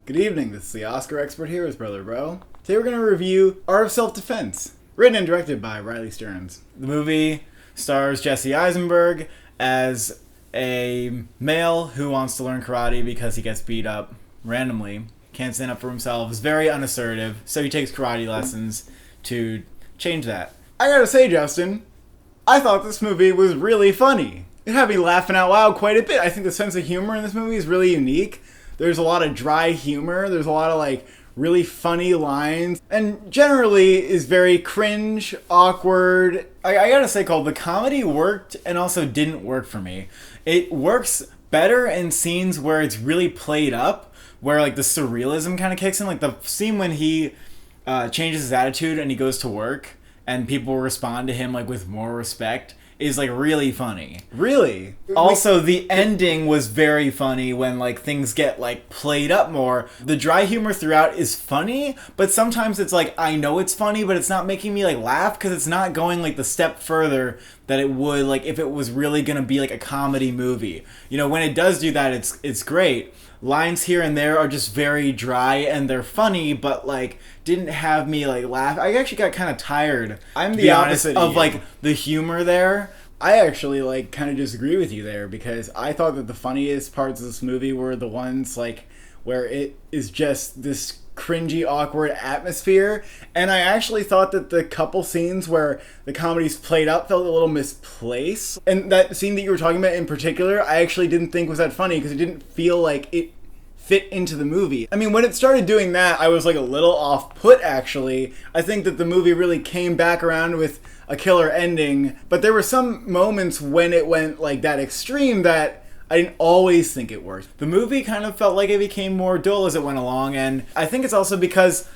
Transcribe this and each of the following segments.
Good evening, this is the Oscar expert here, his brother Bro. Today we're going to review Art of Self-Defense, written and directed by Riley Stearns. The movie stars Jesse Eisenberg as a male who wants to learn karate because he gets beat up randomly, can't stand up for himself, is very unassertive, so he takes karate lessons to change that. I gotta say, Justin, I thought this movie was really funny. It had me laughing out loud quite a bit. I think the sense of humor in this movie is really unique. There's a lot of dry humor. There's a lot of really funny lines. And generally is very cringe, awkward. I gotta say, Cole, the comedy worked and also didn't work for me. It works better in scenes where it's really played up, where the surrealism kind of kicks in. Like the scene when he changes his attitude and he goes to work and people respond to him with more respect is really funny. Really? Also, the ending was very funny when things get played up more. The dry humor throughout is funny, but sometimes it's I know it's funny, but it's not making me laugh because it's not going the step further that it would if it was really gonna be a comedy movie. When it does do that, it's great. Lines here and there are just very dry and they're funny, but didn't have me laugh. I actually got kind of tired. I'm the opposite of the humor there. I actually kind of disagree with you there because I thought that the funniest parts of this movie were the ones where it is just this cringy, awkward atmosphere. And I actually thought that the couple scenes where the comedy's played up felt a little misplaced. And that scene that you were talking about in particular, I actually didn't think was that funny because it didn't feel like it fit into the movie. I mean, when it started doing that, I was a little off put actually. I think that the movie really came back around with a killer ending, but there were some moments when it went that extreme that I didn't always think it worked. The movie kind of felt like it became more dull as it went along, and I think it's also because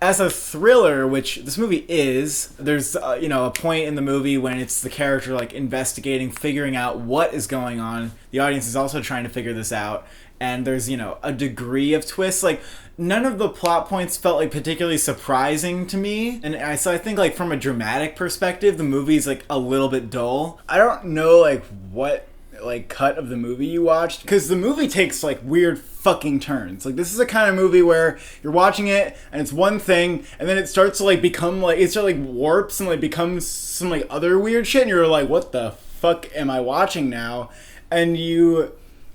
as a thriller, which this movie is, there's a point in the movie when it's the character investigating, figuring out what is going on. The audience is also trying to figure this out, and there's a degree of twist. None of the plot points felt particularly surprising to me, and so I think from a dramatic perspective, the movie's a little bit dull. I don't know what cut of the movie you watched, because the movie takes weird fucking turns. This is a kind of movie where you're watching it and it's one thing and then it starts to become warps and becomes some other weird shit and you're what the fuck am I watching now? And you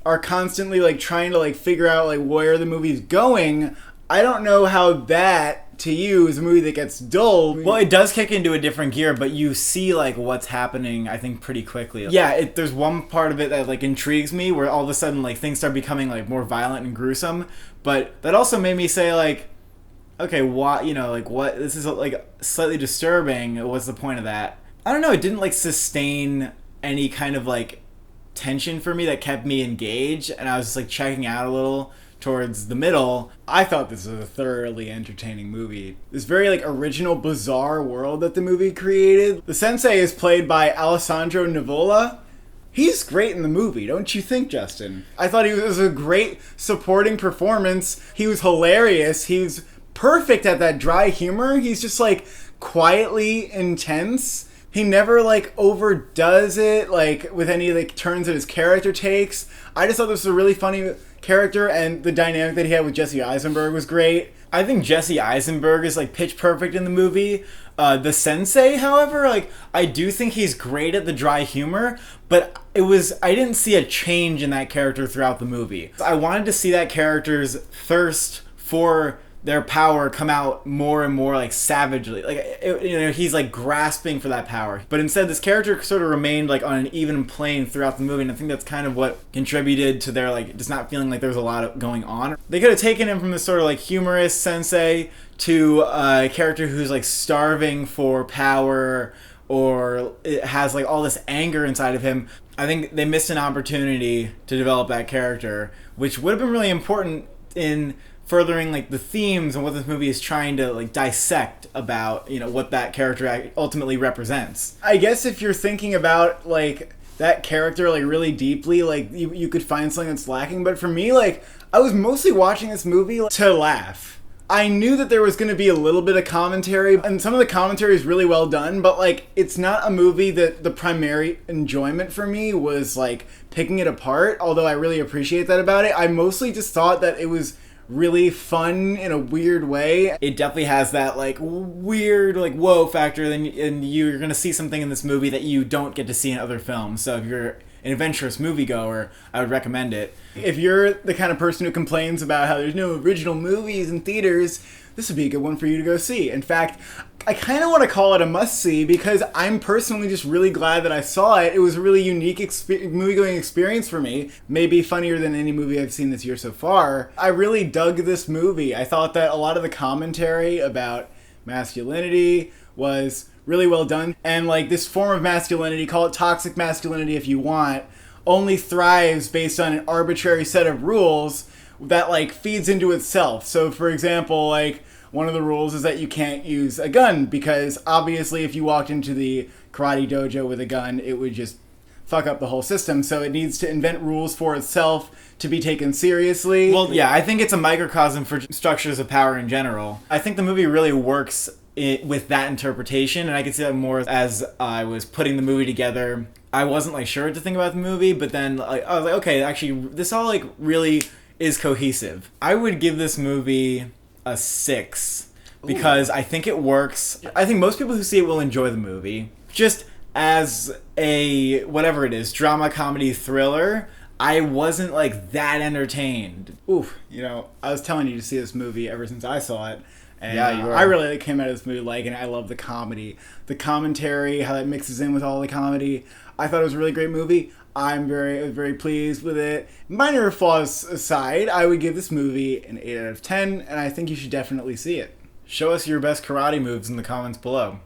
are constantly trying to figure out where the movie's going. I don't know how that to you is a movie that gets dull. Well, it does kick into a different gear, but you see what's happening, I think, pretty quickly. Yeah, there's one part of it that intrigues me where all of a sudden things start becoming more violent and gruesome, but that also made me say okay, why, what, this is slightly disturbing. What's the point of that? I don't know, it didn't sustain any kind of tension for me that kept me engaged, and I was just checking out a little towards the middle. I thought this was a thoroughly entertaining movie. This very original, bizarre world that the movie created. The sensei is played by Alessandro Nivola. He's great in the movie, don't you think, Justin? I thought he was a great supporting performance. He was hilarious. He was perfect at that dry humor. He's just quietly intense. He never overdoes it with any turns that his character takes. I just thought this was a really funny character, and the dynamic that he had with Jesse Eisenberg was great. I think Jesse Eisenberg is pitch perfect in the movie. The sensei, however, I do think he's great at the dry humor, but I didn't see a change in that character throughout the movie. I wanted to see that character's thirst for their power come out more and more savagely. He's grasping for that power. But instead, this character sort of remained on an even plane throughout the movie, and I think that's kind of what contributed to their just not feeling there was a lot going on. They could have taken him from this sort of humorous sensei to a character who's starving for power, or it has all this anger inside of him. I think they missed an opportunity to develop that character, which would have been really important in furthering the themes and what this movie is trying to dissect about what that character ultimately represents. I guess if you're thinking about that character really deeply, you could find something that's lacking, but for me I was mostly watching this movie to laugh. I knew that there was going to be a little bit of commentary, and some of the commentary is really well done, but it's not a movie that the primary enjoyment for me was picking it apart, although I really appreciate that about it. I mostly just thought that it was really fun in a weird way. It definitely has that like weird like whoa factor, and you're gonna see something in this movie that you don't get to see in other films. So if you're an adventurous moviegoer, I would recommend it. If you're the kind of person who complains about how there's no original movies in theaters, this would be a good one for you to go see. In fact, I kind of want to call it a must-see because I'm personally just really glad that I saw it. It was a really unique movie-going experience for me. Maybe funnier than any movie I've seen this year so far. I really dug this movie. I thought that a lot of the commentary about masculinity was really well done. And like this form of masculinity, call it toxic masculinity if you want, only thrives based on an arbitrary set of rules that like feeds into itself. So for example, like one of the rules is that you can't use a gun because obviously if you walked into the karate dojo with a gun, it would just fuck up the whole system. So it needs to invent rules for itself to be taken seriously. Well, yeah, I think it's a microcosm for structures of power in general. I think the movie really works with that interpretation, and I could see that more as I was putting the movie together. I wasn't like sure what to think about the movie, but then I was like, okay, actually, this all like really is cohesive. I would give this movie a 6 because I think it works. I think most people who see it will enjoy the movie. Just as a, whatever it is, drama, comedy, thriller, I wasn't like that entertained. Oof, you know, I was telling you to see this movie ever since I saw it. And yeah, you were. I really came out of this movie liking it. I love the comedy. The commentary, how that mixes in with all the comedy. I thought it was a really great movie. I'm very pleased with it. Minor flaws aside, I would give this movie an 8 out of 10, and I think you should definitely see it. Show us your best karate moves in the comments below.